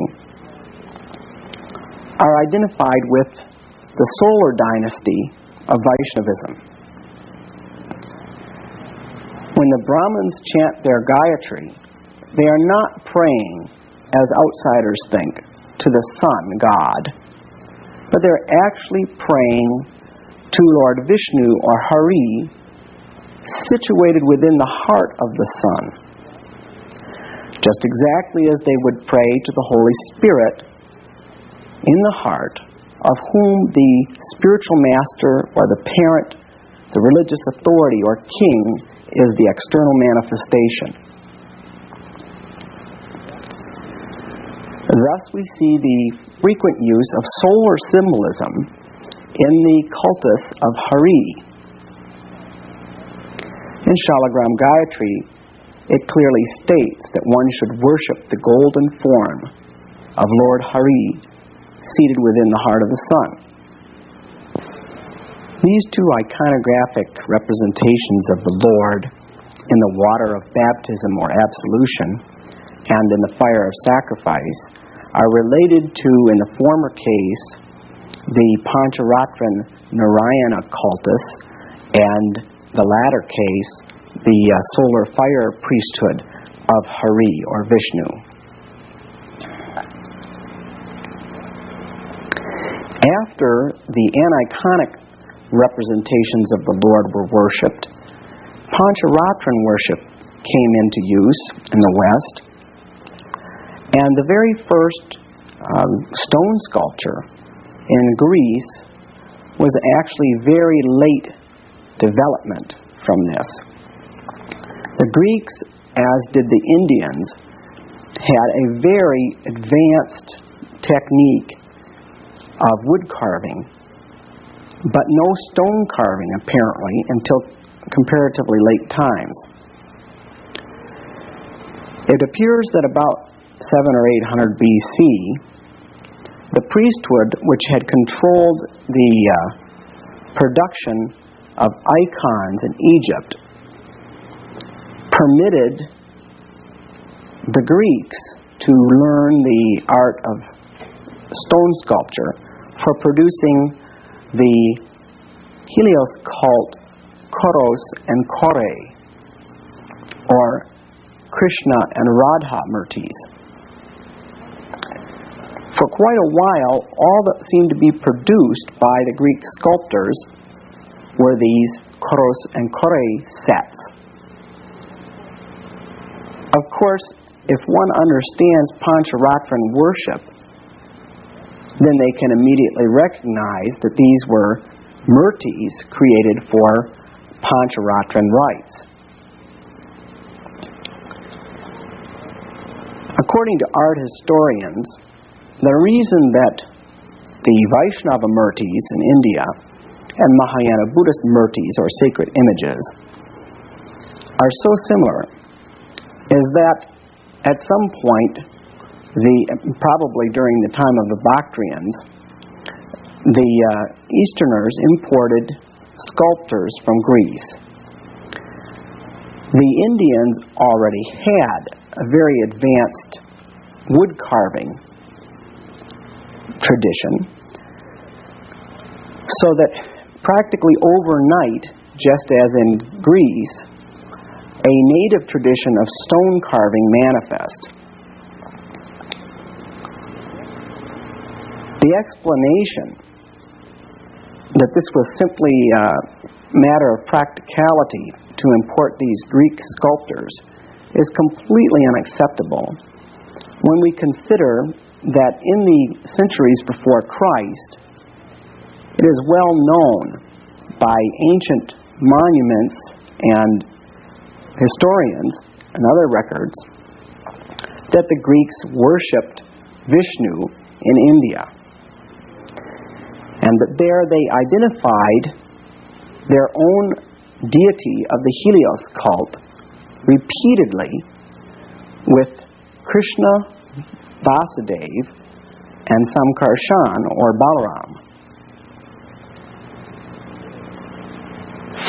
are identified with the solar dynasty of Vaishnavism. When the Brahmins chant their Gayatri, they are not praying, as outsiders think, to the sun god, but they're actually praying to Lord Vishnu or Hari, situated within the heart of the sun, just exactly as they would pray to the Holy Spirit in the heart, of whom the spiritual master or the parent, the religious authority or king, is the external manifestation. Thus we see the frequent use of solar symbolism in the cultus of Hari. In Shalagram Gayatri, it clearly states that one should worship the golden form of Lord Hari, seated within the heart of the sun. These two iconographic representations of the Lord in the water of baptism or absolution and in the fire of sacrifice are related to, in the former case, the Pancharatran Narayana cultus, and the latter case, the solar fire priesthood of Hari or Vishnu. After the aniconic representations of the Lord were worshipped, Pancharatran worship came into use in the West, and the very first stone sculpture in Greece was actually very late development from this. The Greeks, as did the Indians, had a very advanced technique of wood carving, but no stone carving apparently until comparatively late times. It appears that about 700 or 800 BC, the priesthood, which had controlled the production of icons in Egypt, permitted the Greeks to learn the art of stone sculpture for producing the Helios cult Koros and Kore, or Krishna and Radha murtis. For quite a while, all that seemed to be produced by the Greek sculptors were these Koros and Kore sets. Of course, if one understands Pancharatran worship, then they can immediately recognize that these were murtis created for Pancharatran rites. According to art historians, the reason that the Vaishnava murtis in India and Mahayana Buddhist murtis, or sacred images, are so similar is that at some point, probably during the time of the Bactrians, the Easterners imported sculptors from Greece. The Indians already had a very advanced wood carving tradition, so that practically overnight, just as in Greece, a native tradition of stone carving manifest. The explanation that this was simply a matter of practicality to import these Greek sculptors is completely unacceptable when we consider that in the centuries before Christ, it is well known by ancient monuments and historians and other records that the Greeks worshipped Vishnu in India, and that there they identified their own deity of the Helios cult repeatedly with Krishna, Vasudeva, and Samkarshan or Balaram.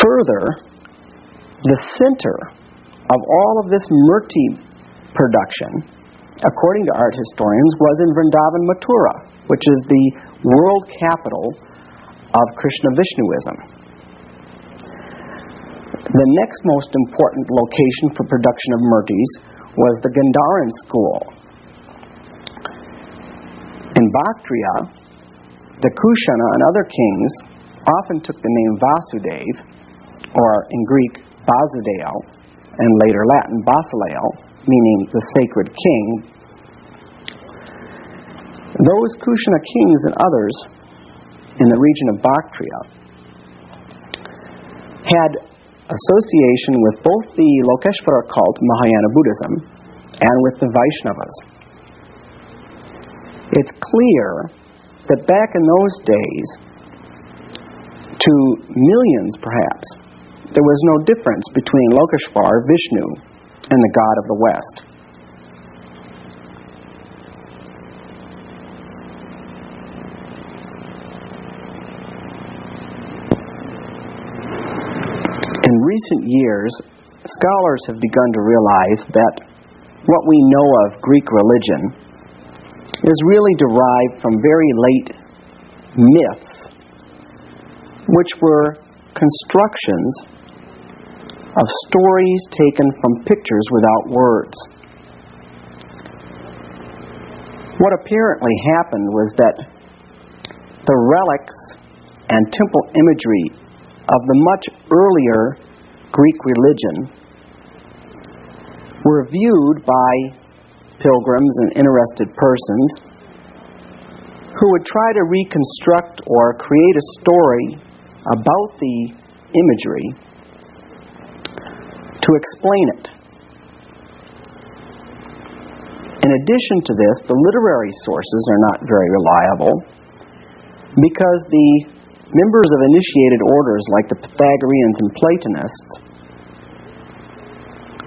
Further, the center of all of this murti production, according to art historians, was in Vrindavan, Mathura, which is the world capital of Krishna Vishnuism. The next most important location for production of murtis was the Gandharan school. In Bactria, the Kushana and other kings often took the name Vasudeva, or in Greek, Basudeo, and later Latin, Basileo, meaning the sacred king. Those Kushana kings and others in the region of Bactria had association with both the Lokeshvara cult, Mahayana Buddhism, and with the Vaishnavas. It's clear that back in those days, to millions perhaps, there was no difference between Lokeshvara, Vishnu, and the God of the West. In recent years, scholars have begun to realize that what we know of Greek religion is really derived from very late myths, which were constructions of stories taken from pictures without words. What apparently happened was that the relics and temple imagery of the much earlier Greek religion were viewed by pilgrims and interested persons who would try to reconstruct or create a story about the imagery to explain it. In addition to this, the literary sources are not very reliable because the members of initiated orders like the Pythagoreans and Platonists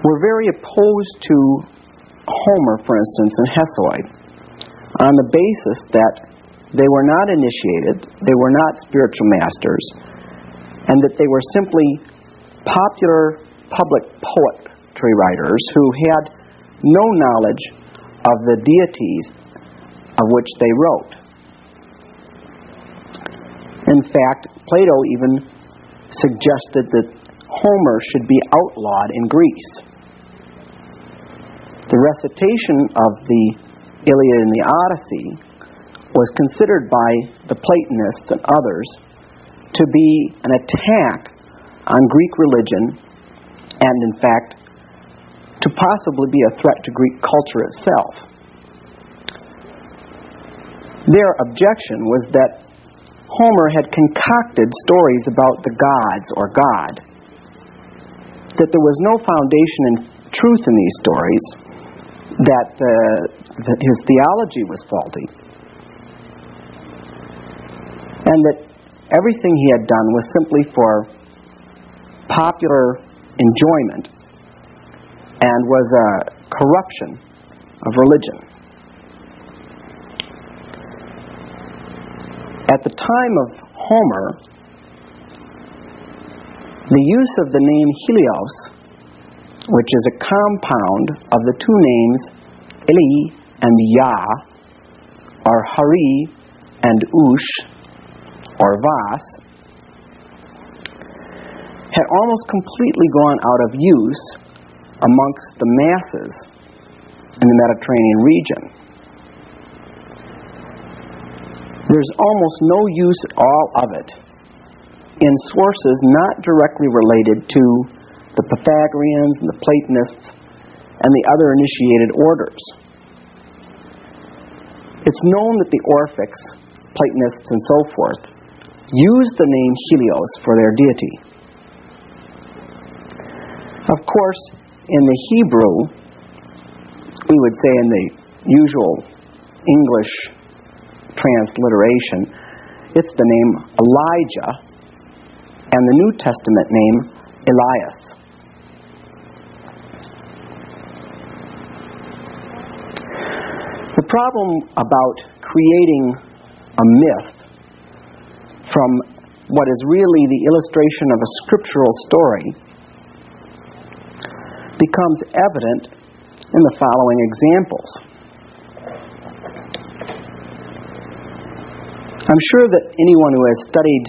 were very opposed to Homer, for instance, and Hesiod, on the basis that they were not initiated, they were not spiritual masters, and that they were simply popular public poetry writers who had no knowledge of the deities of which they wrote. In fact, Plato even suggested that Homer should be outlawed in Greece. The recitation of the Iliad and the Odyssey was considered by the Platonists and others to be an attack on Greek religion and, in fact, to possibly be a threat to Greek culture itself. Their objection was that Homer had concocted stories about the gods or God, that there was no foundation in truth in these stories, that his theology was faulty, and that everything he had done was simply for popular enjoyment and was a corruption of religion. At the time of Homer, the use of the name Helios, which is a compound of the two names Eli and Yah, or Hari and Ush, or Vas, had almost completely gone out of use amongst the masses in the Mediterranean region. There's almost no use at all of it in sources not directly related to the Pythagoreans and the Platonists and the other initiated orders. It's known that the Orphics, Platonists, and so forth used the name Helios for their deity. Of course, in the Hebrew, we would say in the usual English transliteration, it's the name Elijah and the New Testament name Elias. The problem about creating a myth from what is really the illustration of a scriptural story becomes evident in the following examples. I'm sure that anyone who has studied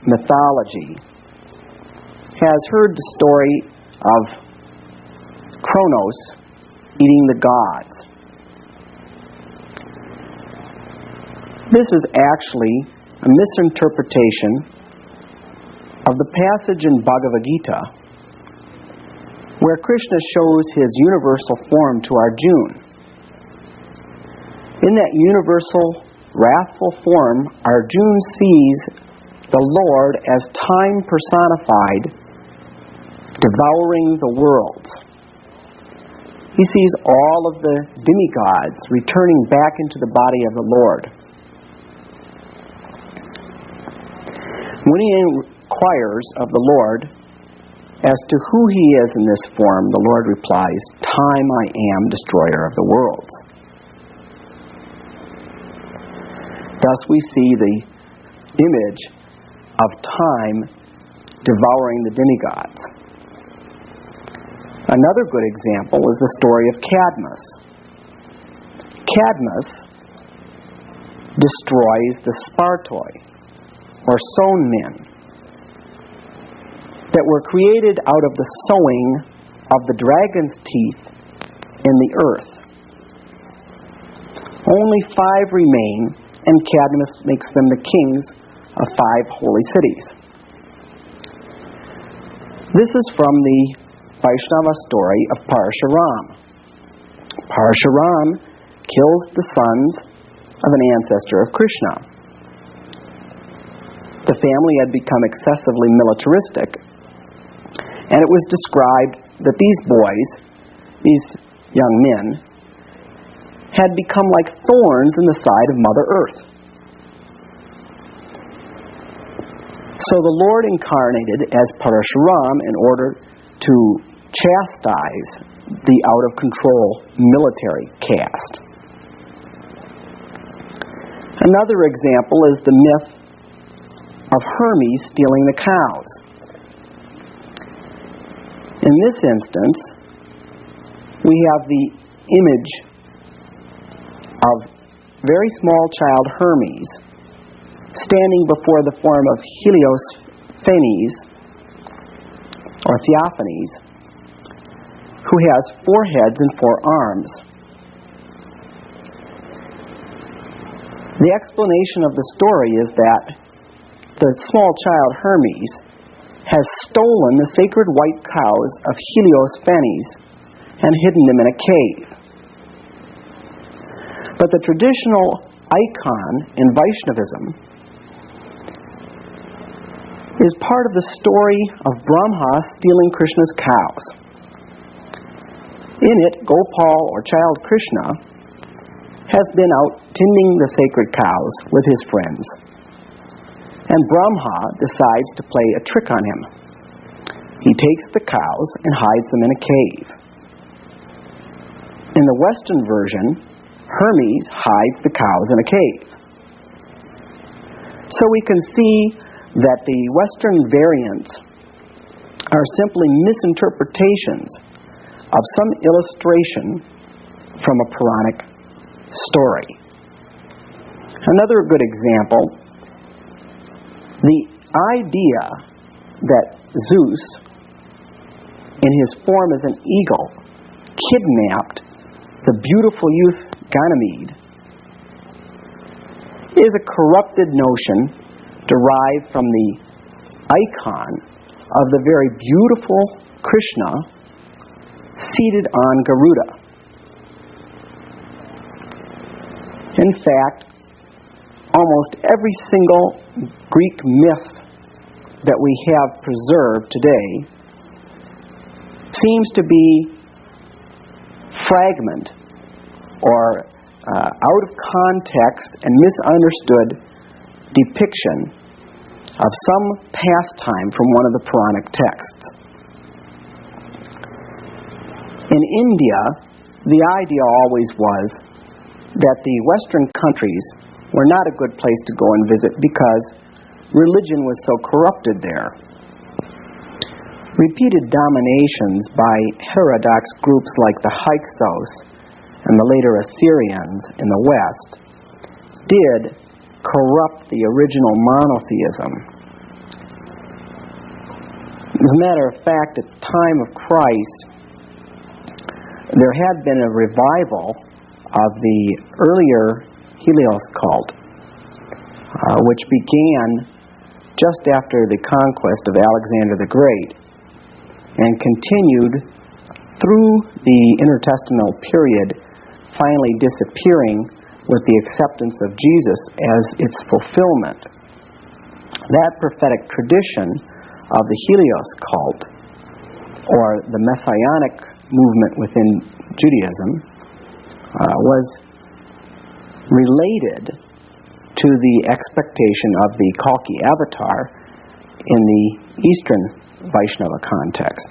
mythology has heard the story of Kronos eating the gods. This is actually a misinterpretation of the passage in Bhagavad Gita where Krishna shows his universal form to Arjuna. In that universal, wrathful form, Arjuna sees the Lord as time personified, devouring the worlds. He sees all of the demigods returning back into the body of the Lord. When he inquires of the Lord as to who he is in this form, the Lord replies, "Time I am, destroyer of the worlds." Thus we see the image of time devouring the demigods. Another good example is the story of Cadmus. Cadmus destroys the Spartoi, or sown men. that were created out of the sowing of the dragon's teeth in the earth. Only 5 remain, and Cadmus makes them the kings of 5 holy cities. This is from the Vaishnava story of Parashuram. Parashuram kills the sons of an ancestor of Krishna. The family had become excessively militaristic, and it was described that these boys, these young men, had become like thorns in the side of Mother Earth. So the Lord incarnated as Parashuram in order to chastise the out-of-control military caste. Another example is the myth of Hermes stealing the cows. In this instance, we have the image of very small child Hermes standing before the form of Helios Phanes, or Theophanes, who has 4 heads and 4 arms. The explanation of the story is that the small child Hermes has stolen the sacred white cows of Helios Phanes and hidden them in a cave. But the traditional icon in Vaishnavism is part of the story of Brahma stealing Krishna's cows. In it, Gopal, or child Krishna, has been out tending the sacred cows with his friends. And Brahma decides to play a trick on him. He takes the cows and hides them in a cave. In the Western version, Hermes hides the cows in a cave. So we can see that the Western variants are simply misinterpretations of some illustration from a Puranic story. Another good example, the idea that Zeus, in his form as an eagle, kidnapped the beautiful youth Ganymede is a corrupted notion derived from the icon of the very beautiful Krishna seated on Garuda. In fact, almost every single Greek myth that we have preserved today seems to be fragment or out of context and misunderstood depiction of some pastime from one of the Puranic texts. In India, the idea always was that the Western countries were not a good place to go and visit because religion was so corrupted there. Repeated dominations by heterodox groups like the Hyksos and the later Assyrians in the West did corrupt the original monotheism. As a matter of fact, at the time of Christ, there had been a revival of the earlier Helios cult, which began just after the conquest of Alexander the Great and continued through the intertestamental period, finally disappearing with the acceptance of Jesus as its fulfillment. That prophetic tradition of the Helios cult, or the Messianic movement within Judaism, was related to the expectation of the Kalki avatar in the Eastern Vaishnava context.